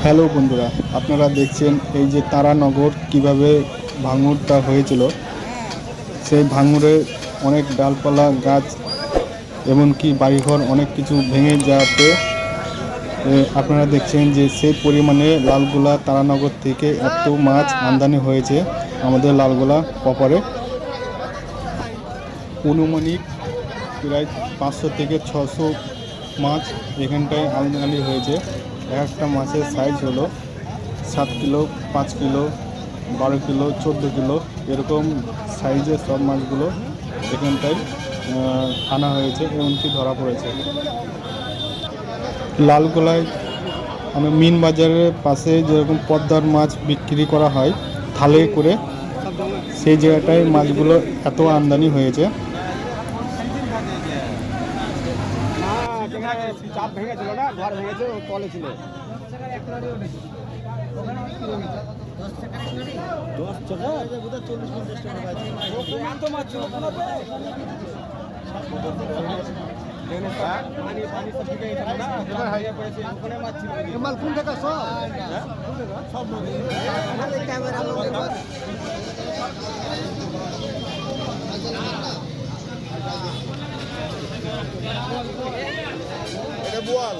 Hello বন্ধুরা, আপনারা দেখছেন এই যে তারানগর কিভাবে ভাঙড়টা হয়েছিল। সেই ভাঙড়ে অনেক ডালপালা গাছ এমনকি বাড়িঘর অনেক কিছু ভেঙে যাওয়াতে আপনারা দেখছেন যে সেই পরিমাণে লালগোলা তারানগর থেকে এত মাছ আমদানি হয়েছে আমাদের লালগোলা প্রপারে। অনুমানিক প্রায় 500 থেকে 600 মাছ এখানটায় আমদানি হয়েছে। একটা মাছের সাইজ হলো 7 কিলো, 5 কিলো, 12 কিলো, 14 কিলো এরকম সাইজের সব মাছগুলো এখানটায় আনা হয়েছে, এমনকি ধরা পড়েছে। লালগোলায় মিন বাজারের পাশে যেরকম পদ্মার মাছ বিক্রি করা হয় থালে করে, সেই জায়গাটায় মাছগুলো এত আমদানি হয়েছে। চাপ ভেঙেছিল না, ঘর ভেঙেছে, তলে ছিল 10 টাকা, 40-50 টাকা এত মাছ ছিল। মাল কোন টাকা সব ক্যামেরা এটা বোয়াল।